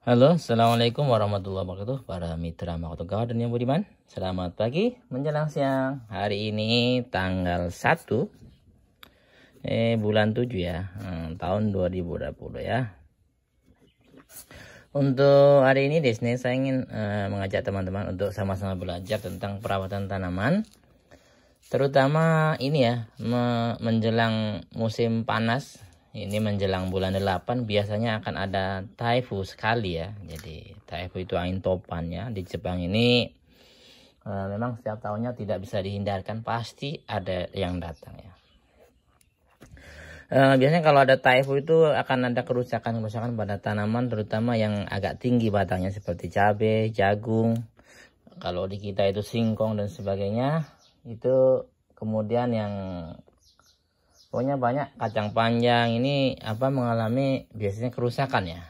Halo, assalamualaikum warahmatullahi wabarakatuh. Para mitra Makoto Garden yang budiman, selamat pagi menjelang siang. Hari ini tanggal 1 bulan 7 ya, tahun 2020 ya. Untuk hari ini di sini saya ingin mengajak teman-teman untuk sama-sama belajar tentang perawatan tanaman, terutama ini ya, menjelang musim panas. Ini menjelang bulan 8 biasanya akan ada taifu sekali ya. Jadi taifu itu angin topan ya. Di Jepang ini memang setiap tahunnya tidak bisa dihindarkan, pasti ada yang datang ya. Biasanya kalau ada taifu itu akan ada kerusakan-kerusakan pada tanaman, terutama yang agak tinggi batangnya seperti cabai, jagung. Kalau di kita itu singkong dan sebagainya. Itu kemudian yang pokoknya banyak kacang panjang ini mengalami biasanya kerusakan ya.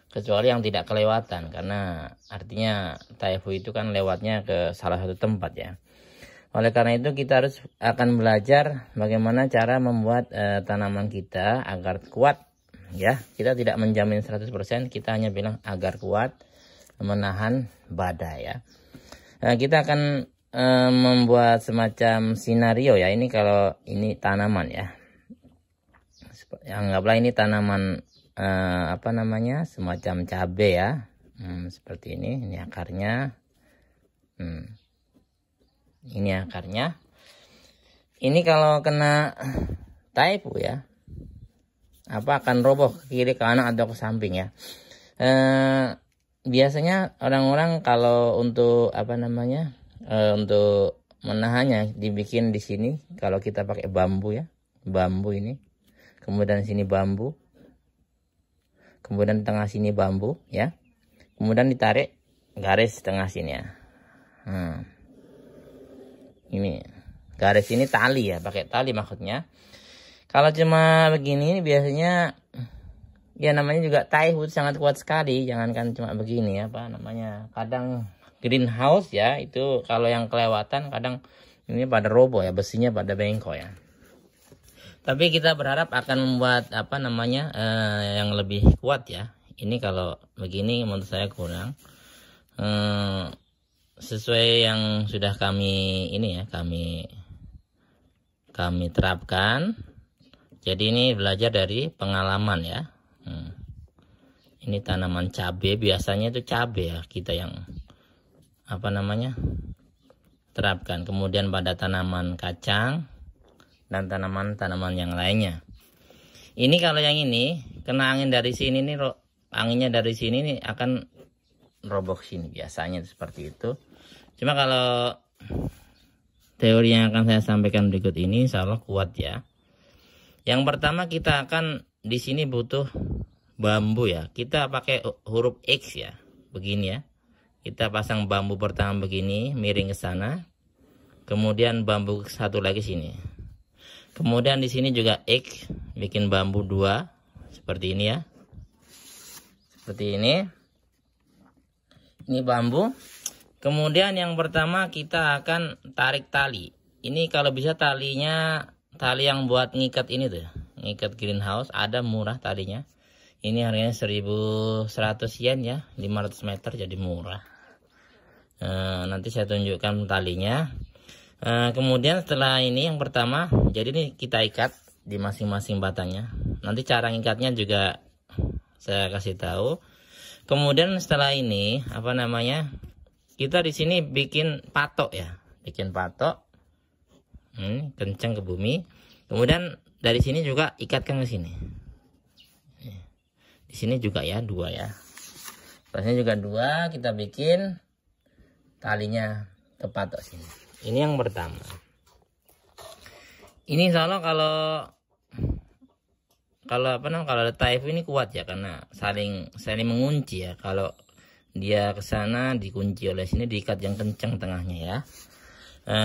Kecuali yang tidak kelewatan, karena artinya taifu itu kan lewatnya ke salah satu tempat ya. Oleh karena itu kita akan belajar bagaimana cara membuat tanaman kita agar kuat ya. Kita tidak menjamin 100%, kita hanya bilang agar kuat menahan badai ya. Kita akan membuat semacam skenario ya. Ini kalau ini tanaman ya, anggaplah ini tanaman semacam cabai ya. Seperti ini akarnya. Ini akarnya. Ini kalau kena taifu ya, akan roboh ke kiri, ke kanan atau ke samping ya. Biasanya orang-orang kalau untuk untuk menahannya dibikin di sini. Kalau kita pakai bambu ya, bambu ini, kemudian sini bambu, kemudian tengah sini bambu ya, kemudian ditarik garis tengah sini ya. Ini garis ini tali ya, pakai tali maksudnya. Kalau cuma begini biasanya ya namanya juga taifu sangat kuat sekali, jangankan cuma begini kadang greenhouse ya, itu kalau yang kelewatan kadang ini pada roboh ya, besinya pada bengkok ya. Tapi kita berharap akan membuat yang lebih kuat ya. Ini kalau begini menurut saya kurang. Sesuai yang sudah kami terapkan. Jadi ini belajar dari pengalaman ya. Ini tanaman cabai, biasanya itu cabai ya kita yang terapkan. Kemudian pada tanaman kacang dan tanaman-tanaman yang lainnya. Ini kalau yang ini kena angin dari sini nih, anginnya dari sini nih akan roboh sini, biasanya seperti itu. Cuma kalau teori yang akan saya sampaikan berikut ini insya Allah kuat ya. Yang pertama kita akan di sini butuh bambu ya. Kita pakai huruf X ya, begini ya. Kita pasang bambu pertama begini, miring ke sana. Kemudian bambu satu lagi sini. Kemudian di sini juga X, bikin bambu 2 seperti ini ya. Seperti ini. Ini bambu. Kemudian yang pertama kita akan tarik tali. Ini kalau bisa talinya tali yang buat ngikat ini tuh, ngikat greenhouse, ada murah talinya. Ini harganya 1.100 yen ya, 500 meter, jadi murah. Nanti saya tunjukkan talinya. Kemudian setelah ini yang pertama, jadi ini kita ikat di masing-masing batangnya. Nanti cara ngikatnya juga saya kasih tahu. Kemudian setelah ini kita di sini bikin patok ya, bikin patok, kencang ke bumi. Kemudian dari sini juga ikatkan ke sini. Di sini juga ya 2 ya. Pasnya juga 2, kita bikin talinya ke patok sini. Ini yang pertama. Ini insya Allah kalau ada taifu ini kuat ya, karena saling mengunci ya. Kalau dia ke sana dikunci oleh sini, diikat yang kencang tengahnya ya.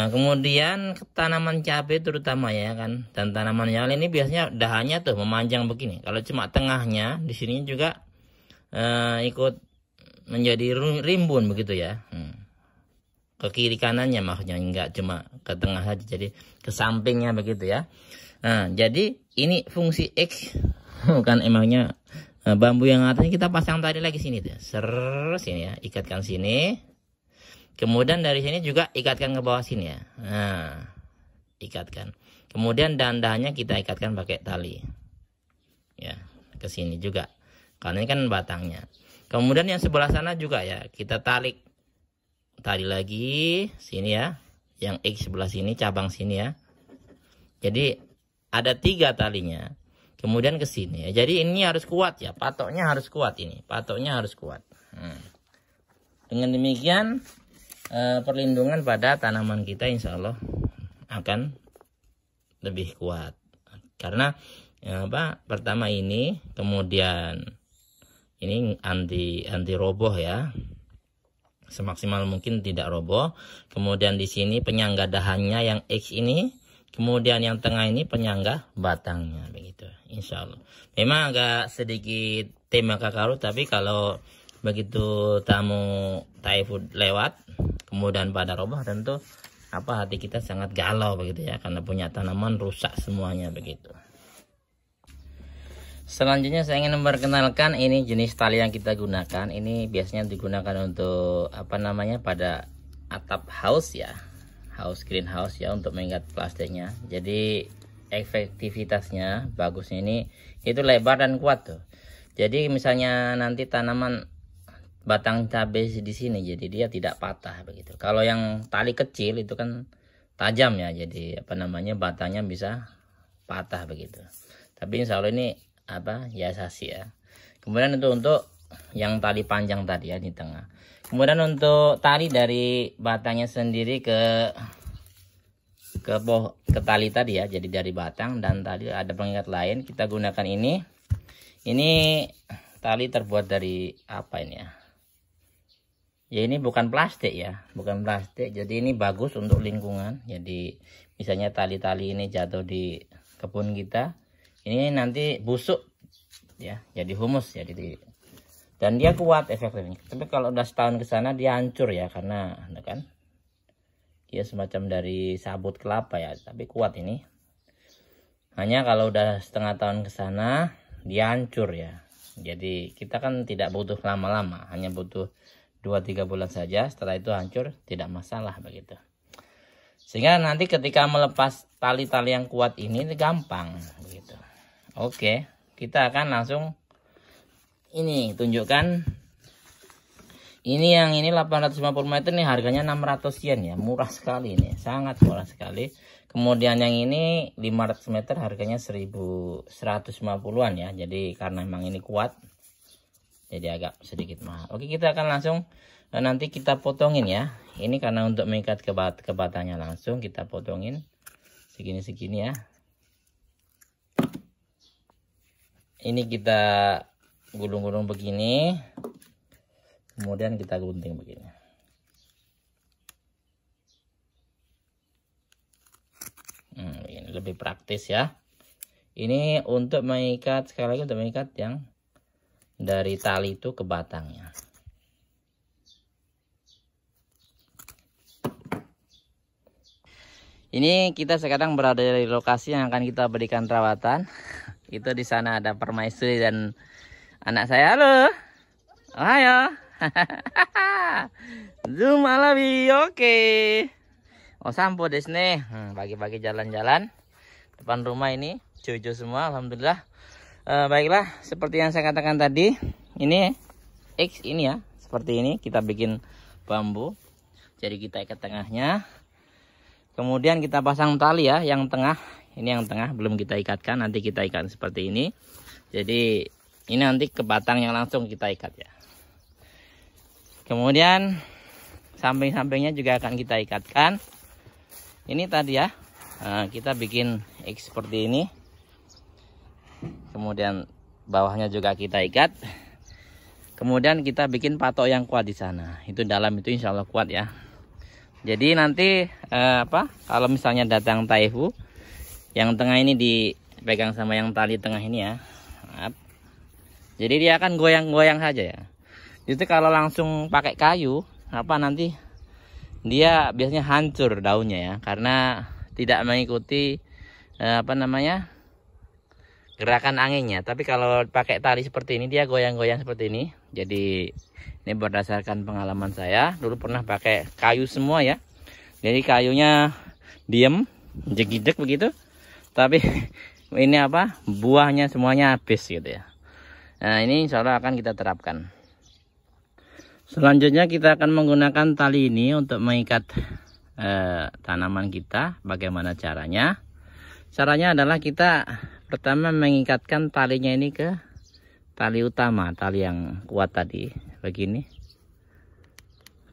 Kemudian tanaman cabai terutama ya kan, dan tanaman yang lain ini biasanya dahannya tuh memanjang begini. Kalau cuma tengahnya, di sini juga ikut menjadi rimbun begitu ya. Ke kiri kanannya maksudnya, enggak cuma ke tengah saja, jadi ke sampingnya begitu ya. Nah, jadi ini fungsi X bukan emangnya Nah, bambu yang atasnya kita pasang tali lagi sini tuh. Sini ya, ikatkan sini. Kemudian dari sini juga ikatkan ke bawah sini ya. Nah, ikatkan. Kemudian dahan-dahannya kita ikatkan pakai tali. Ya, ke sini juga. Karena ini kan batangnya. Kemudian yang sebelah sana juga ya, kita tarik tali lagi sini ya. Yang X sebelah sini, cabang sini ya. Jadi ada 3 talinya. Kemudian ke sini ya. Jadi ini harus kuat ya, patoknya harus kuat ini. Patoknya harus kuat. Dengan demikian perlindungan pada tanaman kita insya Allah akan lebih kuat. Karena pertama ini, kemudian ini anti roboh ya, semaksimal mungkin tidak roboh. Kemudian di sini penyangga dahannya yang X ini, kemudian yang tengah ini penyangga batangnya begitu. Insya Allah. Memang agak sedikit tema kakaru, tapi kalau begitu tamu typhoon lewat, kemudian pada roboh, tentu hati kita sangat galau begitu ya, karena punya tanaman rusak semuanya begitu. Selanjutnya saya ingin memperkenalkan ini jenis tali yang kita gunakan. Ini biasanya digunakan untuk pada atap house ya, greenhouse ya, untuk mengikat plastiknya. Jadi efektivitasnya bagusnya ini itu lebar dan kuat tuh. Jadi misalnya nanti tanaman batang cabai di sini, jadi dia tidak patah begitu. Kalau yang tali kecil itu kan tajam ya, jadi batangnya bisa patah begitu. Tapi insya Allah ini ya sasi ya. Kemudian untuk yang tali panjang tadi ya di tengah. Kemudian untuk tali dari batangnya sendiri ke tali tadi ya, jadi dari batang dan tadi ada pengikat lain, kita gunakan ini tali terbuat dari apa ini ya, ini bukan plastik ya, bukan plastik, jadi ini bagus untuk lingkungan. Jadi misalnya tali-tali ini jatuh di kebun kita, ini nanti busuk ya, jadi humus ya, dan dia kuat efektifnya. Tapi kalau udah setahun ke sana dia hancur ya, karena kan dia semacam dari sabut kelapa ya, tapi kuat ini. Hanya kalau udah setengah tahun ke sana dia hancur ya. Jadi kita kan tidak butuh lama-lama, hanya butuh 2-3 bulan saja, setelah itu hancur, tidak masalah begitu. Sehingga nanti ketika melepas tali-tali yang kuat ini gampang begitu. Oke, kita akan langsung ini tunjukkan. Ini yang ini 850 meter nih, harganya 600 yen ya, murah sekali ini, sangat murah sekali. Kemudian yang ini 500 meter harganya 1150-an ya. Jadi karena memang ini kuat, jadi agak sedikit mahal. Oke, kita akan langsung nanti kita potongin ya. Ini karena untuk mengikat ke batangnya langsung kita potongin segini-segini ya. Ini kita gulung-gulung begini. Kemudian kita gunting begini. Ini lebih praktis ya. Ini untuk mengikat, sekali lagi untuk mengikat yang dari tali itu ke batangnya. Ini kita sekarang berada di lokasi yang akan kita berikan perawatan. Itu di sana ada permaisuri dan anak saya. Halo. Ayo. Zoom alabi, oke. Oh sampo desu ne. Pagi-pagi jalan-jalan depan rumah ini, hijau-hijau semua, alhamdulillah. Baiklah, seperti yang saya katakan tadi, ini X ini ya, seperti ini kita bikin bambu. Jadi kita ikat tengahnya. Kemudian kita pasang tali ya, yang tengah. Ini yang tengah belum kita ikatkan, nanti kita ikat seperti ini. Jadi ini nanti ke batangnya langsung kita ikat ya. Kemudian samping-sampingnya juga akan kita ikatkan. Ini tadi ya, kita bikin X seperti ini. Kemudian bawahnya juga kita ikat. Kemudian kita bikin patok yang kuat di sana. Itu dalam itu insya Allah kuat ya. Jadi nanti kalau misalnya datang typhoon, yang tengah ini dipegang sama yang tali tengah ini ya. Jadi dia akan goyang-goyang saja ya. Itu kalau langsung pakai kayu, nanti dia biasanya hancur daunnya ya, karena tidak mengikuti gerakan anginnya. Tapi kalau pakai tali seperti ini dia goyang-goyang seperti ini. Jadi ini berdasarkan pengalaman saya, dulu pernah pakai kayu semua ya. Jadi kayunya diem, jegidek begitu. Tapi ini apa? Buahnya semuanya habis gitu ya. Nah, ini insya Allah akan kita terapkan. Selanjutnya kita akan menggunakan tali ini untuk mengikat tanaman kita. Bagaimana caranya? Caranya adalah kita pertama mengikatkan talinya ini ke tali utama, tali yang kuat tadi, begini,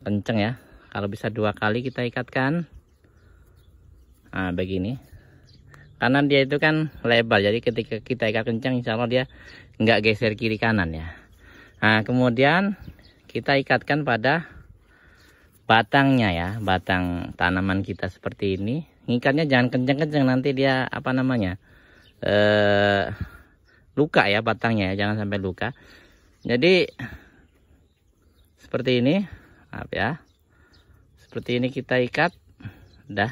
kenceng ya. Kalau bisa 2 kali kita ikatkan, nah begini. Karena dia itu kan lebar, jadi ketika kita ikat kencang, insya Allah dia nggak geser kiri kanan ya. Nah kemudian kita ikatkan pada batangnya ya, batang tanaman kita seperti ini. Ngikatnya jangan kencang-kencang, nanti dia apa namanya luka ya batangnya ya, jangan sampai luka. Jadi seperti ini, maaf ya, seperti ini kita ikat, dah.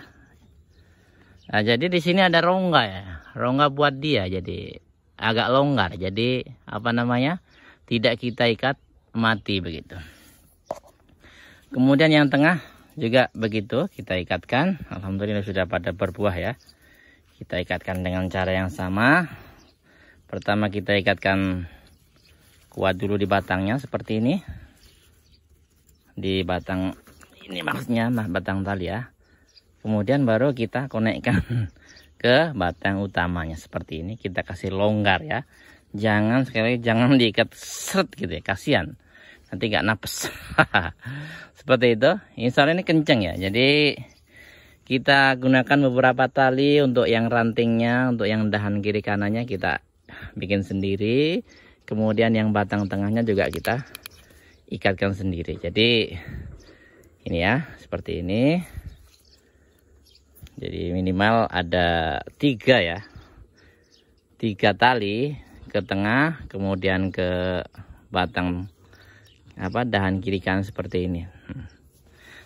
Nah jadi di sini ada rongga ya, rongga buat dia jadi agak longgar. Jadi apa namanya, tidak kita ikat mati begitu. Kemudian yang tengah juga begitu kita ikatkan. Alhamdulillah sudah pada berbuah ya. Kita ikatkan dengan cara yang sama. Pertama kita ikatkan kuat dulu di batangnya seperti ini. Di batang ini maksudnya, nah batang tali ya. Kemudian baru kita konekkan ke batang utamanya seperti ini. Kita kasih longgar ya. Jangan sekali jangan diikat seret gitu ya, kasihan. Nanti nggak napas. Seperti itu. Insya Allah ini kenceng ya. Jadi kita gunakan beberapa tali untuk yang rantingnya, untuk yang dahan kiri kanannya kita bikin sendiri. Kemudian yang batang tengahnya juga kita ikatkan sendiri. Jadi ini ya, seperti ini. Jadi minimal ada 3 ya. 3 tali ke tengah, kemudian ke batang dahan kiri kanan seperti ini.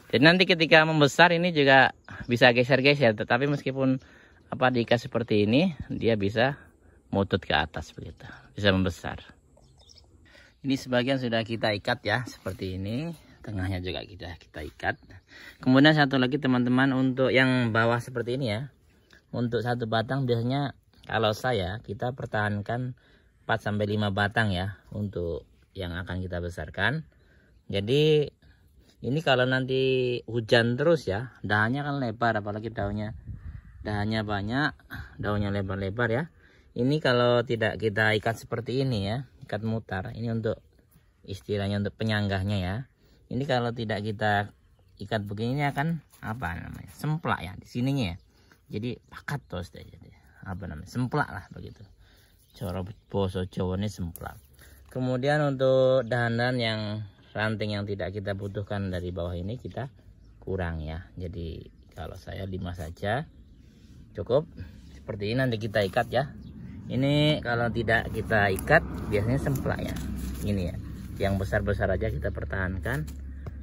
Jadi nanti ketika membesar ini juga bisa geser-geser, tetapi meskipun diikat seperti ini, dia bisa mutut ke atas begitu, bisa membesar. Ini sebagian sudah kita ikat ya, seperti ini. Tengahnya juga kita ikat. Kemudian satu lagi teman-teman, untuk yang bawah seperti ini ya. Untuk satu batang biasanya kalau saya kita pertahankan 4-5 batang ya, untuk yang akan kita besarkan. Jadi ini kalau nanti hujan terus ya, dahannya kan lebar, apalagi dahannya banyak, daunnya lebar-lebar ya. Ini kalau tidak kita ikat seperti ini ya, ikat mutar, ini untuk istilahnya untuk penyanggahnya ya. Ini kalau tidak kita ikat begini akan semplak ya di sininya ya. Jadi pakat terus deh, jadi semplak lah begitu. Cara boso Jawa ini semplak. Kemudian untuk dahan-dahan yang ranting yang tidak kita butuhkan dari bawah ini kita kurang ya. Jadi kalau saya 5 saja cukup. Seperti ini nanti kita ikat ya. Ini kalau tidak kita ikat biasanya semplak ya. Ini ya. Yang besar-besar aja kita pertahankan.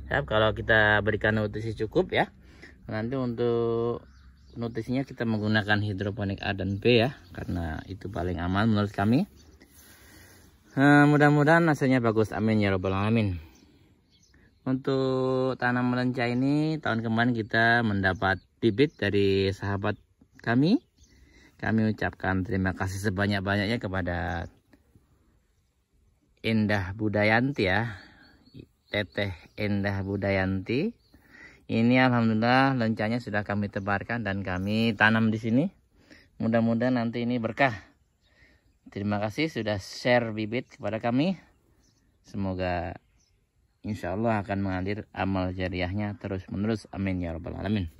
Kalau kita berikan nutrisi cukup ya. Nanti untuk nutrisinya kita menggunakan hidroponik A dan B ya, karena itu paling aman menurut kami. Mudah-mudahan hasilnya bagus, amin ya robbal alamin. Untuk tanam melenca ini tahun kemarin kita mendapat bibit dari sahabat kami. Kami ucapkan terima kasih sebanyak-banyaknya kepada Endah Budayanti ya, Teteh Endah Budayanti. Ini alhamdulillah lencanya sudah kami tebarkan dan kami tanam di sini. Mudah-mudahan nanti ini berkah. Terima kasih sudah share bibit kepada kami. Semoga insya Allah akan mengalir amal jariahnya terus menerus. Amin ya rabbal alamin.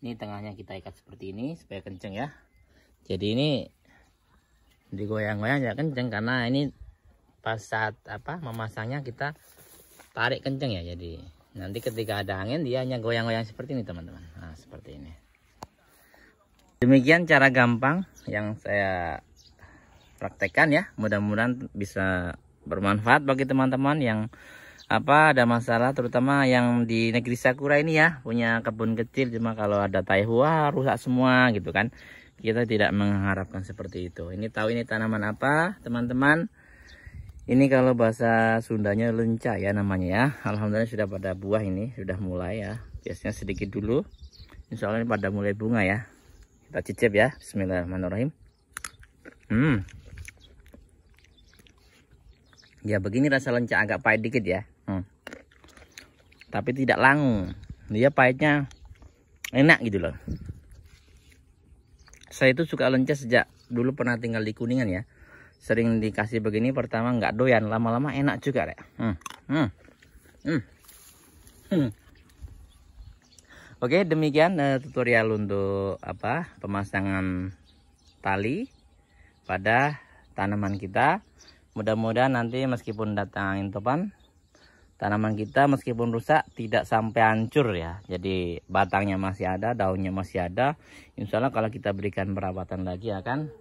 Ini tengahnya kita ikat seperti ini supaya kenceng ya. Jadi ini digoyang-goyang ya kenceng, karena ini pas saat memasangnya kita tarik kenceng ya. Jadi nanti ketika ada angin dia hanya goyang-goyang seperti ini teman-teman. Nah seperti ini. Demikian cara gampang yang saya praktekkan ya. Mudah-mudahan bisa bermanfaat bagi teman-teman yang ada masalah, terutama yang di negeri Sakura ini ya, punya kebun kecil, cuma kalau ada taihua rusak semua gitu kan. Kita tidak mengharapkan seperti itu. Ini tahu ini tanaman apa teman-teman? Ini kalau bahasa Sundanya lenca ya namanya ya. Alhamdulillah sudah pada buah, ini sudah mulai ya. Biasanya sedikit dulu, insya Allah ini pada mulai bunga ya. Kita cicip ya. Bismillahirrahmanirrahim. Ya begini rasa lenca, agak pahit dikit ya. Tapi tidak langu, dia pahitnya enak gitu loh. Saya itu suka lenca sejak dulu pernah tinggal di Kuningan ya. Sering dikasih begini, pertama nggak doyan, lama-lama enak juga deh. Oke, demikian tutorial untuk pemasangan tali pada tanaman kita. Mudah-mudahan nanti meskipun datang angin topan, tanaman kita meskipun rusak tidak sampai hancur ya. Jadi batangnya masih ada, daunnya masih ada. Insya Allah kalau kita berikan perawatan lagi akan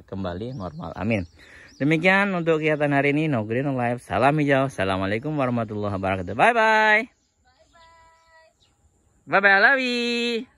kembali normal. Amin. Demikian untuk kegiatan hari ini. No Green No Life. Salam hijau. Assalamualaikum warahmatullahi wabarakatuh. Bye bye. Bye bye Alawi.